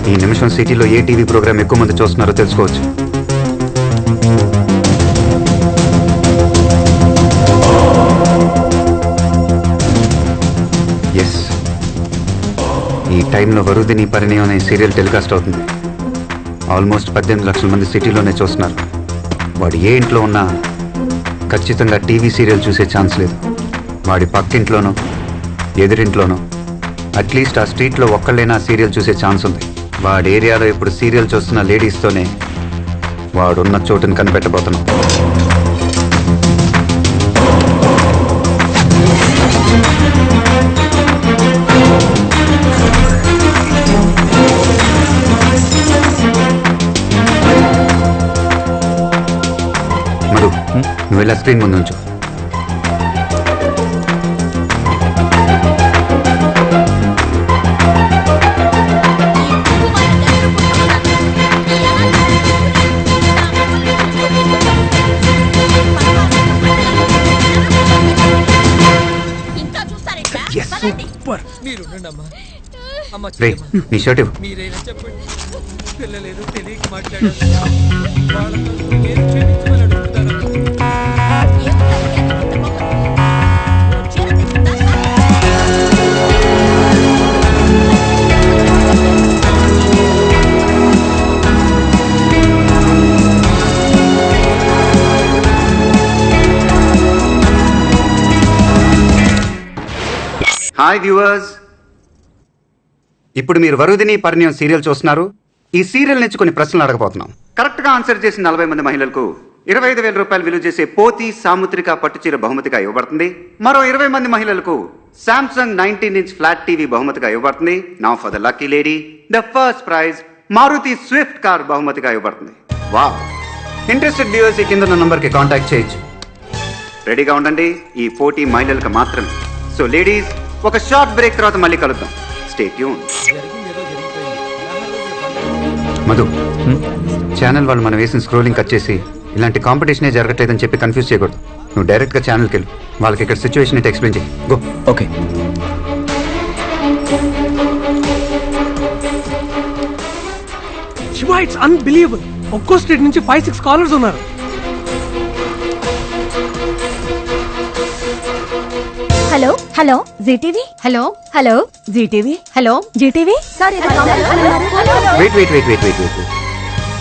ఈ నిమిషం సిటీలో ఏ టీవీ ప్రోగ్రామ్ ఎక్కువ మంది చూస్తున్నారో తెలుసుకోవచ్చు. ఎస్, ఈ టైంలో వరుదిని పరిణయం అనే సీరియల్ టెలికాస్ట్ అవుతుంది. ఆల్మోస్ట్ 18 లక్షల మంది సిటీలోనే చూస్తున్నారు. వాడు ఏ ఇంట్లో ఉన్నా ఖచ్చితంగా టీవీ సీరియల్ చూసే ఛాన్స్ లేదు. వాడి పక్కింట్లోనో ఎదురింట్లోనో అట్లీస్ట్ ఆ స్ట్రీట్లో ఒక్కళ్ళైనా సీరియల్ చూసే ఛాన్స్ ఉంది. వాడి ఏరియాలో ఇప్పుడు సీరియల్ చూస్తున్న లేడీస్తోనే వాడున్న చోటుని కనిపెట్టబోతున్నాం. మధు, నువ్వు వెళ్ళా స్క్రీన్ ముందు ఉంచు. నీ షర్ట్ ఇవ్వు. మీరైనా చెప్పండి, పిల్లలేదో తెలియక మాట్లాడారు. వాళ్ళతో నేను క్షమించమని అడుగుతాను. హాయ్ వ్యూవర్స్, ఇప్పుడు మీరు వరుదిని పరిణయం సీరియల్ చూస్తున్నారు. ఈ సీరియల్ నుంచి కొన్ని ప్రశ్నలు అడగబోతున్నాం. కరెక్ట్గా ఆన్సర్ చేసిన 40 మంది మహిళలకు 25,000 రూపాయలు విలువ చేసే పోతి సాముద్రిక పట్టుచీర బహుమతిగా ఇవ్వబడుతుంది. మరో 20 మంది మహిళలకు శాంసంగ్ 19-inch ఫ్లాట్ టీవీ బహుమతిగా ఇవ్వబడుతుంది. Now for the lucky lady, the first prize Maruti swift car బహుమతిగా ఇవ్వబడుతుంది. వావ్! ఇంట్రెస్టెడ్ వ్యూవర్స్ ఈ కింద ఉన్న నంబర్కి కాంటాక్ట్ చేయొచ్చు. రెడీగా ఉండండి, ఈ పోటీ మహిళలకు మాత్రమే. సో లేడీస్, ఒక షార్ట్ బ్రేక్ తర్వాత మళ్ళీ కలుద్దాం. Stay tune. మధు, ఛానల్ వాళ్ళు మనం వేసిన స్క్రోలింగ్ కట్ చేసి ఇలాంటి కాంపిటీషనే జరగట్లేదని చెప్పి కన్ఫ్యూజ్ చేయకూడదు. నువ్వు డైరెక్ట్గా ఛానల్కి వెళ్ళు, వాళ్ళకి ఇక్కడ సిచ్యువేషన్ ఏంటి ఎక్స్ప్లెయిన్ చేయి. Go. Okay. Shiva, it's unbelievable. ఒక్కో స్ట్రీట్ నుంచి 5-6 కాలర్స్ ఉన్నారు. Hello hello GTV, hello hello GTV, hello GTV. Sorry wait wait wait wait wait wait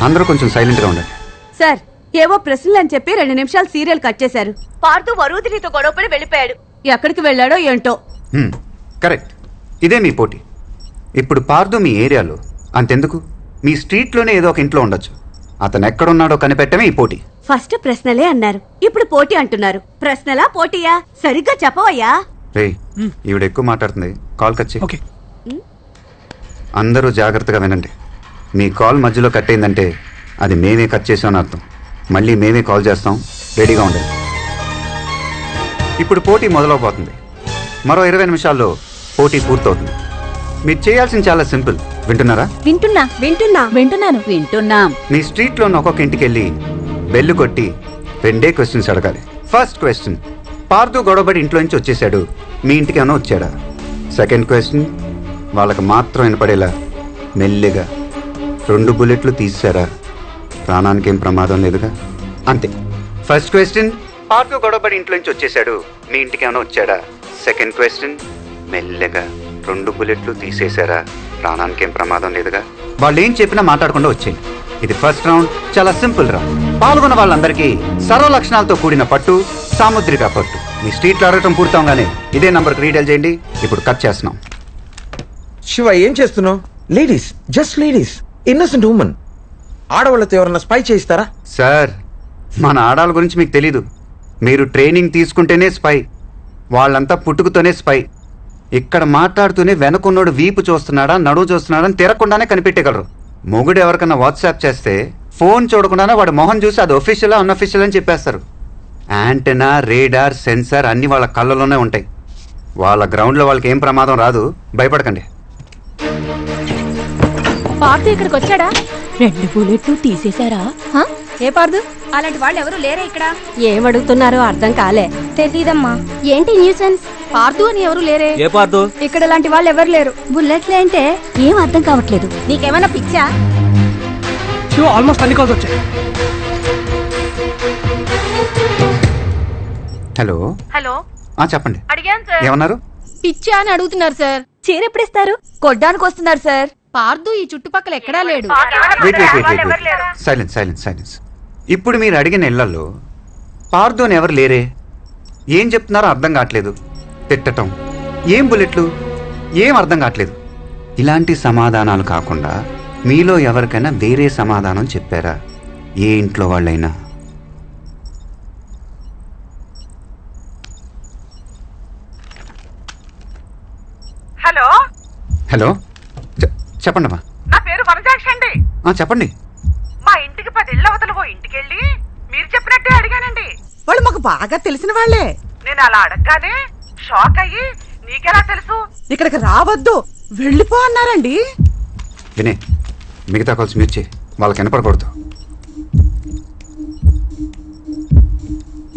అందరూ కొంచెం సైలెంట్గా ఉండండి. సార్, ఏవో ప్రశ్నలు అని చెప్పి 2 నిమిషాలు సీరియల్ కట్ చేశారు. పార్తూ వరుదినితో గొడవపడి వెళ్ళిపోయాడు. ఎక్కడికి వెళ్ళాడో ఏంటో. కరెక్ట్, ఇదే మీ పోటీ. ఇప్పుడు పార్దు మీ ఏరియాలో, అంతెందుకు మీ స్ట్రీట్లోనే ఏదో ఒక ఇంట్లో ఉండొచ్చు. అతను ఎక్కడున్నాడో కనిపెట్టమే ఈ పోటీ. ఫస్ట్ ప్రశ్నలే అన్నారు, ఇప్పుడు పోటీ అంటున్నారు. ప్రశ్నలా పోటీయా? సరిగ్గా చెప్పవయ్యా. రే, ఈవిడ ఎక్కువ మాట్లాడుతుంది, కాల్ కట్ చేయి. ఓకే. అందరూ జాగ్రత్తగా వినండి. మీ కాల్ మధ్యలో కట్ అయిందంటే అది మేమే కట్ చేసామని అర్థం. మళ్ళీ మేమే కాల్ చేస్తాం, రెడీగా ఉండండి. ఇప్పుడు పోటీ మొదలవబోతుంది. మరో 20 నిమిషాల్లో పోటీ పూర్తవుతుంది. మీరు చేయాల్సింది చాలా సింపుల్. వింటున్నారా? వింటున్నాం. మీ స్ట్రీట్లో ఉన్న ఒక్కొక్క ఇంటికి వెళ్ళి బెల్లు కొట్టి 2 క్వశ్చన్స్ అడగాలి. ఫస్ట్ క్వశ్చన్, పార్దు గొడవబడి ఇంట్లో నుంచి వచ్చేసాడు, మీ ఇంటికి ఏమైనా వచ్చాడా? సెకండ్ క్వశ్చన్, వాళ్ళకి మాత్రం వినపడేలా మెల్లిగా 2 బుల్లెట్లు తీసారా? ప్రాణానికి ఏం ప్రమాదం లేదుగా? అంతే. ఫస్ట్ క్వశ్చన్, పార్దు గొడవబడి ఇంట్లో నుంచి వచ్చేసాడు, మీ ఇంటికి ఏమైనా వచ్చాడా? సెకండ్ క్వశ్చన్, మెల్లగా 2 బుల్లెట్లు తీసేశారా? ప్రాణానికి ఏం ప్రమాదం లేదుగా? వాళ్ళు ఏం చెప్పినా మాట్లాడకుండా వచ్చేయండి. ఇది ఫస్ట్ రౌండ్, చాలా సింపుల్ రౌండ్. పాల్గొన్న వాళ్ళందరికీ సర్వ లక్షణాలతో కూడిన పట్టు, సాముద్రిక పట్టు. మీ స్ట్రీట్లో అడగటం పూర్తవగానే ఇదే నంబర్కి రీడైల్ చేయండి. ఇప్పుడు కట్ చేస్తున్నాం. శివ, ఏం చేస్తున్నావు? Ladies, just ladies, innocent women. ఆడవాళ్ళతో ఎవరన్నా స్పై చేయిస్తారా? సార్, మన ఆడాళ్ళ గురించి మీకు తెలీదు. మీరు ట్రైనింగ్ తీసుకుంటేనే స్పై. వాళ్ళంతా పుట్టుకతోనే స్పై. ఇక్కడ మాట్లాడుతూనే వెనకున్నోడు వీపు చూస్తున్నాడా నడువు చూస్తున్నాడా అని తిరగకుండానే కనిపెట్టగలరు. మొగుడు ఎవరికన్నా వాట్సాప్ చేస్తే ఫోన్ చూడకుండానే వాడు మొహం చూసి అది ఒఫీషియలా అన్అఫీషియల్ అని చెప్పేస్తారు. యాంటెనా, రేడార్, సెన్సార్ అన్నీ వాళ్ళ కళ్ళలోనే ఉంటాయి. వాళ్ళ గ్రౌండ్లో వాళ్ళకి ఏం ప్రమాదం రాదు, భయపడకండి. పార్తు ఇక్కడికి వచ్చాడా? 2 బుల్లెట్లు తీసేశారా? ఏ పార్దు? అలాంటి వాళ్ళు ఎవరు లేరా ఇక్కడ? ఏం అడుగుతున్నారో అర్థం కాలే. తెలీదమ్మా. ఏంటి న్యూసెన్స్? పార్దు అని ఎవరు లేరే? ఏ పార్దు? ఇక్కడ లాంటి వాళ్ళు ఎవరు లేరు. బుల్లెట్లే అంటే ఏం అర్థం కావట్లేదు. నీకేమైనా పిచ్చా? శివ ఆల్మోస్ట్ అన్ని కాల్స్ వచ్చాయి. హలో హలో, చెప్పండి, అడిగాను సార్. ఏమన్నారు? పిచ్చా అని అడుగుతున్నారు సార్. చీర ఎప్పుడిస్తారు? కొడ్డానికి వస్తున్నారు సార్. పార్దు ఈ చుట్టుపక్కల ఎక్కడా లేడు. సైలెన్స్. ఇప్పుడు మీరు అడిగిన ఇళ్లలో పార్దు అని ఎవరు లేరే? ఏం చెప్తున్నారో అర్థం కావట్లేదు. తిట్టటం, ఏం బుల్లెట్లు, ఏం అర్థం కావట్లేదు. ఇలాంటి సమాధానాలు కాకుండా మీలో ఎవరికైనా వేరే సమాధానం చెప్పారా? ఏ ఇంట్లో వాళ్ళైనా? హలో చెప్పండి అమ్మా. నా పేరు వనజాక్షి అండి. చెప్పండి. మా ఇంటికి 10 ఇళ్ళ అవతల ఓ ఇంటికెళ్ళి మీరు చెప్పినట్టే అడిగానండి. వాళ్ళు మాకు బాగా తెలిసిన వాళ్ళే. నేను అలా అడగగానే షాక్ అయ్యి నీకెలా తెలుసు? ఇక్కడికి రావద్దు, వెళ్ళిపో అన్నారండి. వినే, మిగతా కాల్స్ మ్యూట్ చేయి, వాళ్ళకి వినపడకూడదు.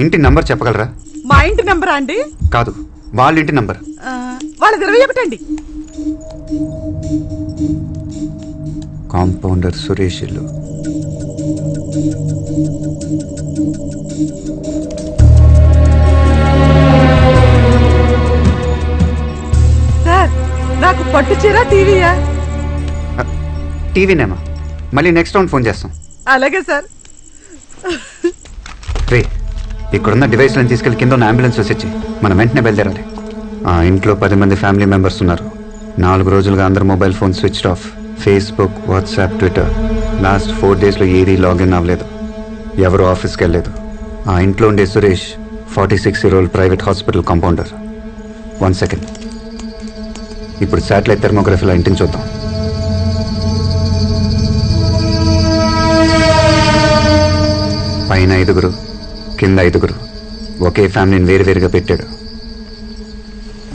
ఇంటి నంబర్ చెప్పగలరా? మా ఇంటి నెంబరా అండి? కాదు, వాళ్ళ ఇంటి నంబర్. వాళ్ళది 21 అండి. కాంపౌండర్ సురేష్ ఇల్లు. సార్, నాకు పట్టు చీర టీవీయా? టీవీనేమా? మళ్ళీ నెక్స్ట్ రౌండ్ ఫోన్ చేస్తాం. అలాగే సార్. రే, ఇక్కడున్న డివైస్లను తీసుకెళ్లి కింద ఉన్న అంబులెన్స్ వచ్చి మనం వెంటనే బయలుదేరాలి. ఆ ఇంట్లో 10 మంది ఫ్యామిలీ మెంబర్స్ ఉన్నారు. 4 రోజులుగా అందరు mobile phone switched off. Facebook, WhatsApp, Twitter last 4 డేస్లో ఏదీ లాగిన్ అవ్వలేదు. ఎవరు ఆఫీస్కి వెళ్ళలేదు. ఆ ఇంట్లో ఉండే Suresh 46 year old private hospital compounder. 1 second, ఇప్పుడు శాటిలైట్ థెర్మోగ్రఫీలో ఇంటిని చూద్దాం. పైన 5, కింద 5. ఒకే ఫ్యామిలీని వేరువేరుగా పెట్టాడు.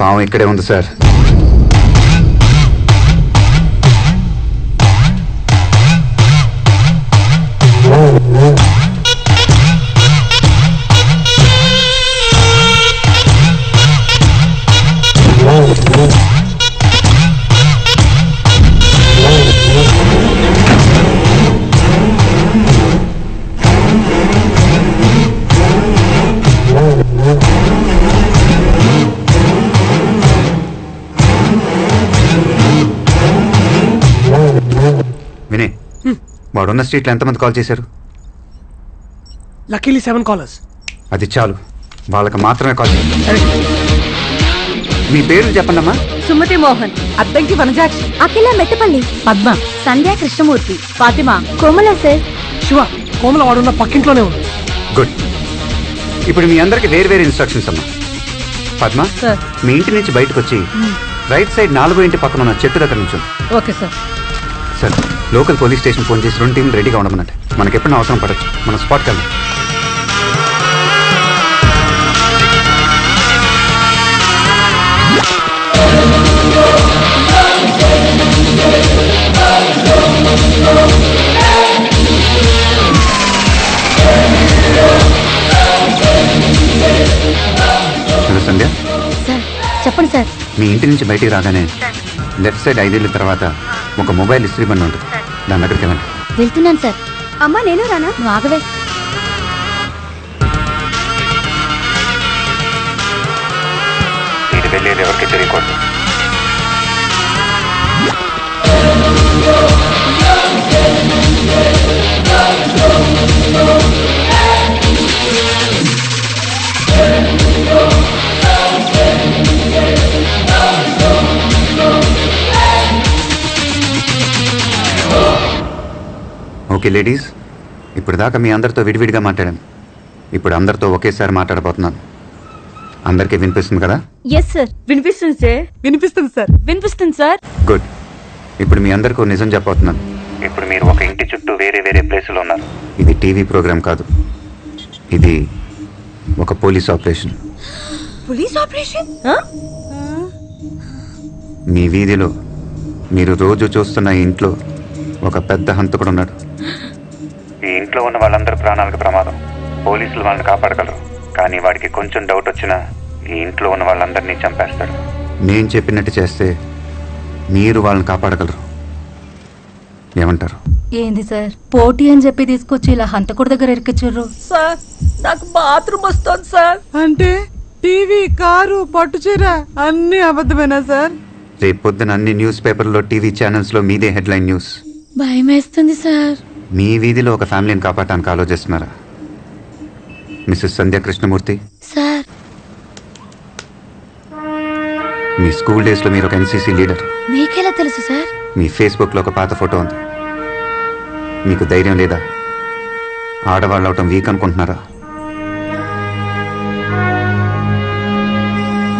పావం ఇక్కడే ఉంది సార్. వినే, వాడున్న స్ట్రీట్లో ఎంతమంది కాల్ చేశారు? Luckily 7 callers. అది చాలు, వాళ్ళకి మాత్రమే కాల్ చేయండి. మీ పేర్లు చెప్పండి అమ్మా. సుమతి మోహన్, అద్దంకి వనజాక్షి, అఖిల మెట్టపల్లి, పద్మ, సంధ్యా కృష్ణమూర్తి, ఫాతిమా, కోమల సార్. శివ, కోమల వాడున్న పక్కింట్లోనే ఉంది. గుడ్. ఇప్పుడు మీ అందరికి వేరు ఇన్స్ట్రక్షన్స్ అమ్మా. పద్మ, సార్. మీ ఇంటి నుంచి బయటకు వచ్చి రైట్ సైడ్ 4వ ఇంటి పక్కన ఉన్న చెట్టు దగ్గర నుంచి. Okay sir. Sir, local police station phone చేసి 2 టీంలు రెడీగా ఉండమన్నట్టు. మనకి ఎప్పుడైనా అవసరం పడచ్చు, మనం స్పాట్కి వెళ్దాం. హలో సంధ్య. సార్ చెప్పండి సార్. మీ ఇంటి నుంచి బయటికి రాగానే లెఫ్ట్ సైడ్ 5 ఇళ్ళ తర్వాత ఒక మొబైల్ ఇస్త్రీ బండి ఉంటుంది. దాని దగ్గరికి వెళ్ళండి. వెళ్తున్నాను సార్. అమ్మా నేను రానా? నువ్వు ఆగవే. ఇది వెళ్ళేది ఎవరికి తెలియకూడదు. ఓకే లేడీస్, ఇప్పుడు దాకా మీ అందరితో విడివిడిగా మాట్లాడాను. ఇప్పుడు అందరితో ఒకేసారి మాట్లాడబోతున్నాను. అందరికీ వినిపిస్తుంది కదా? ఎస్ సార్, వినిపిస్తుంది సార్. వినిపిస్తుంది సార్. వినిపిస్తుంది సార్. గుడ్. ఇప్పుడు మీ అందరికీ నిజం చెప్పబోతున్నాను. ఇప్పుడు మీరు ఒక ఇంటి చుట్టూ వేరే ప్లేసులో ఉన్నారు. ఇది టీవీ ప్రోగ్రామ్ కాదు, ఇది ఒక పోలీస్ ఆపరేషన్. Police operation? మీ వీధిలో మీరు రోజు చూస్తున్న ఈ ఇంట్లో ఒక పెద్ద హంతకుడు ఉన్నాడు. ఈ ఇంట్లో ఉన్న వాళ్ళందరూ ప్రాణాలకు ప్రమాదం. పోలీసులు వాళ్ళని కాపాడగలరు, కానీ వాడికి కొంచెం డౌట్ వచ్చినా ఈ ఇంట్లో ఉన్న వాళ్ళందరినీ చంపేస్తాడు. నేను చెప్పినట్టు చేస్తే మీరు వాళ్ళని కాపాడగలరు. ఏమంటారు? ఏంది సార్, పోటీ అని చెప్పి తీసుకొచ్చి ఇలా హంతకుడి దగ్గర ఇరికిచ్చారు. సార్ నాకు బాత్రూమ్ వస్తుంది సార్. అంటే టీవీ, కారు, పట్టు చీర అన్ని అబద్ధమేనా సార్? రేపు పొద్దున అన్ని న్యూస్ పేపర్లో, టీవీ ఛానల్స్లో మీదే హెడ్లైన్ న్యూస్. భయం వేస్తుంది సార్. మీ వీధిలో ఒక ఫ్యామిలీని కాపాడటానికి ఆలోచిస్తున్నారా మిస్సెస్ సంధ్య కృష్ణమూర్తి? సార్ మీ స్కూల్ డేస్లో మీరు ఒక ఎన్సీసీ లీడర్. మీకెలా తెలుసు సార్? మీ ఫేస్బుక్లో ఒక పాత ఫోటో ఉంది. మీకు ధైర్యం లేదా? ఆడవాళ్ళు అవటం వీక్ అనుకుంటున్నారా?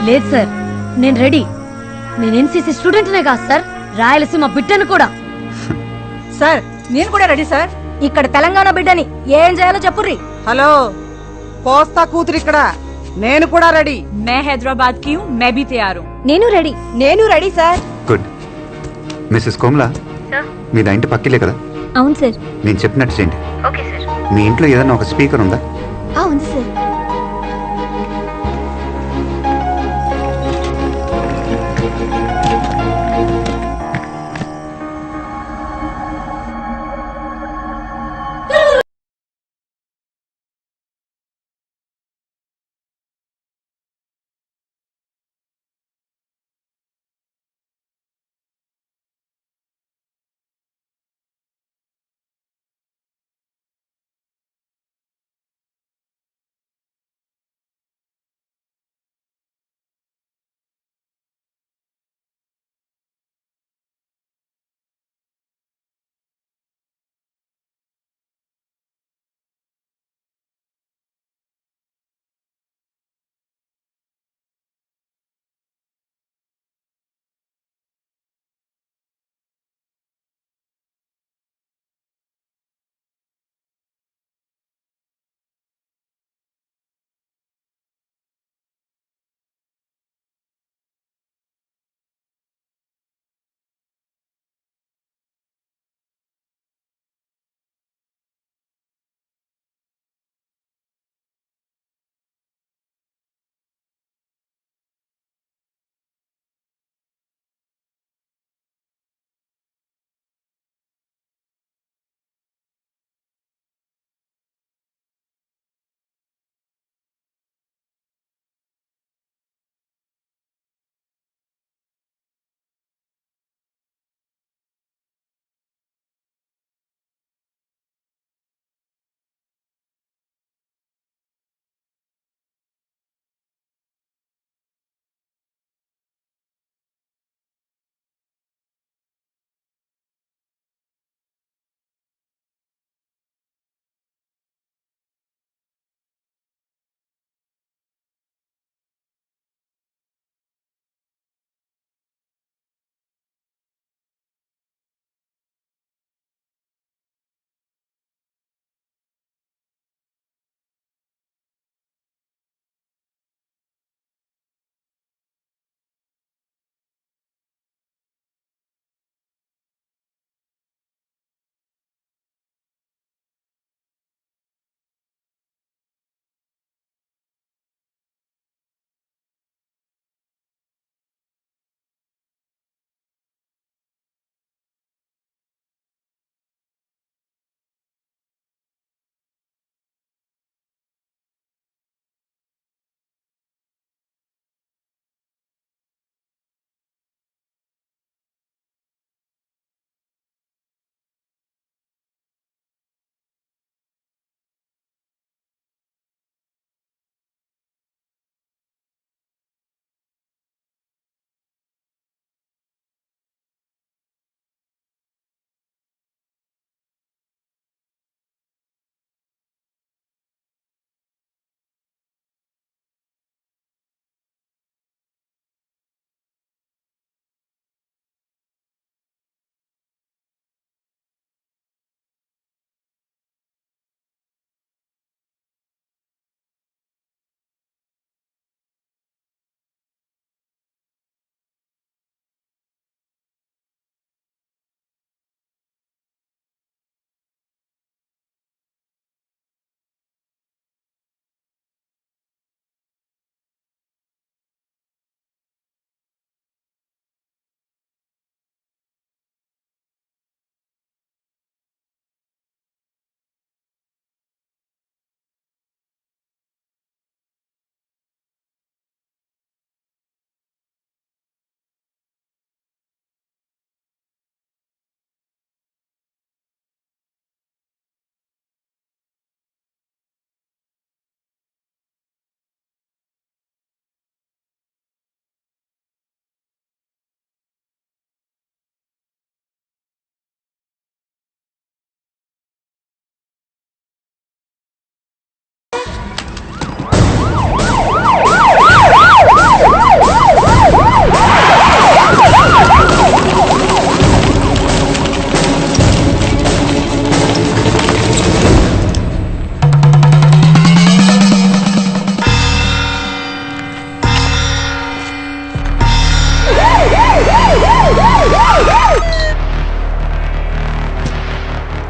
లేదు సార్, నేను రెడీ. నేను ఎన్సీసీ స్టూడెంట్నే కాదు సార్, రాయలసీమ బిడ్డను కూడా. సార్ నేను కూడా రెడీ సార్. ఇక్కడ తెలంగాణ బిడ్డని ఏం చేయాలో చెప్పుర్రి. హలో, పోస్తా కూతురు ఇక్కడ. నేను కూడా రెడీ. మే హైదరాబాద్ కి మే బి తయారు. నేను ready sir. Good. Mrs Komla, మీది ఇంటి పక్కిలే కదా? అవును సార్. నేను చెప్పినట్టు చేయండి. Okay sir. మీ ఇంట్లో ఏదైనా ఒక స్పీకర్ ఉందా? ఉంది సార్.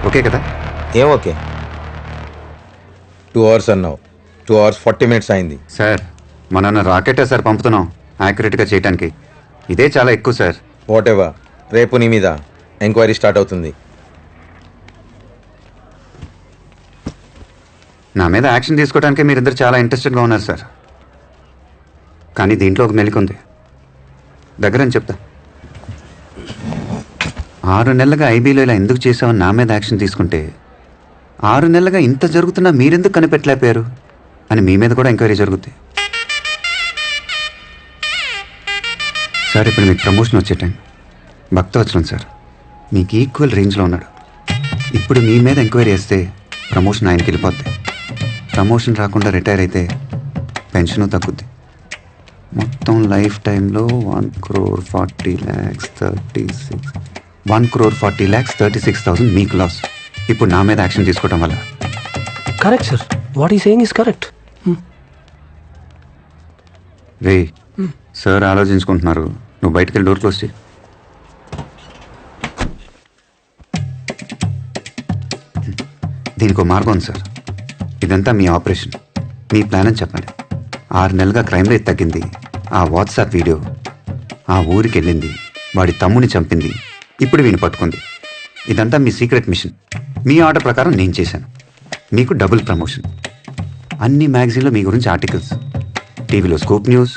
ఓకే కదా? ఏం ఓకే? 2 hours అన్నావు, 2 hours 40 minutes అయింది. సార్ మన రాకెటే సార్ పంపుతున్నాం యాక్యురేట్గా చేయడానికి. ఇదే చాలా ఎక్కువ సార్. వాట్ ఎవర్, రేపు నీ మీద ఎంక్వైరీ స్టార్ట్ అవుతుంది. నా మీద యాక్షన్ తీసుకోవడానికి మీరిద్దరు చాలా ఇంట్రెస్టెడ్గా ఉన్నారు సార్. కానీ దీంట్లో ఒక మెలిక ఉంది. దగ్గరని చెప్తా. 6 నెలలుగా ఐబీలో ఇలా ఎందుకు చేసామని నా మీద యాక్షన్ తీసుకుంటే 6 నెలలుగా ఇంత జరుగుతున్నా మీరెందుకు కనిపెట్టలేకపోయారు అని మీ మీద కూడా ఎంక్వైరీ జరుగుద్ది. సార్ ఇప్పుడు మీకు ప్రమోషన్ వచ్చే టైం. భక్తవత్సలం సార్ మీకు ఈక్వల్ రేంజ్లో ఉన్నాడు. ఇప్పుడు మీ మీద ఎంక్వైరీ చేస్తే ప్రమోషన్ ఆయనకి వెళ్ళిపోద్ది. ప్రమోషన్ రాకుండా రిటైర్ అయితే పెన్షను తగ్గుద్ది. మొత్తం లైఫ్ టైంలో 1,40,36,1,40,36,000 మీకు లాస్. ఇప్పుడు నా మీద యాక్షన్ తీసుకోవడం వల్ల. Correct sir, what he saying is correct. రే సార్ ఆలోచించుకుంటున్నారు, నువ్వు బయటకు వెళ్ళి డోర్ క్లోజ్ చేయి. దీనికి మార్గం ఉంది సార్. ఇదంతా మీ ఆపరేషన్, మీ ప్లాన్ అని చెప్పండి. 6 నెలలుగా క్రైమ్ రేట్ తగ్గింది. ఆ వాట్సాప్ వీడియో ఆ ఊరికి వెళ్ళింది, వాడి తమ్ముని చంపింది, ఇప్పుడు వీని పట్టుకుంది. ఇదంతా మీ సీక్రెట్ మిషన్. మీ ఆర్డర్ ప్రకారం నేను చేశాను. మీకు డబుల్ ప్రమోషన్. అన్ని మ్యాగజైన్లో మీ గురించి ఆర్టికల్స్, టీవీలో scoop news,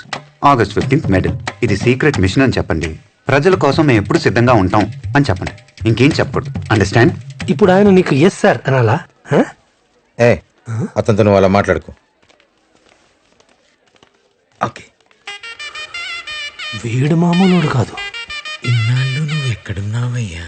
August 15th medal. ఇది సీక్రెట్ మిషన్ అని చెప్పండి. ప్రజల కోసం మేము ఎప్పుడు సిద్ధంగా ఉంటాం అని చెప్పండి. ఇంకేం చెప్పకూడదు. అండర్స్టాండ్? ఇప్పుడు ఆయన నీకు ఎస్ సార్ అనాలా? ఏ అతనితో నువ్వు అలా మాట్లాడుకో. ఓకే, వీడు మామూలుడు కాదు. ఇన్నాళ్ళు నువ్వు ఎక్కడున్నావయ్యా?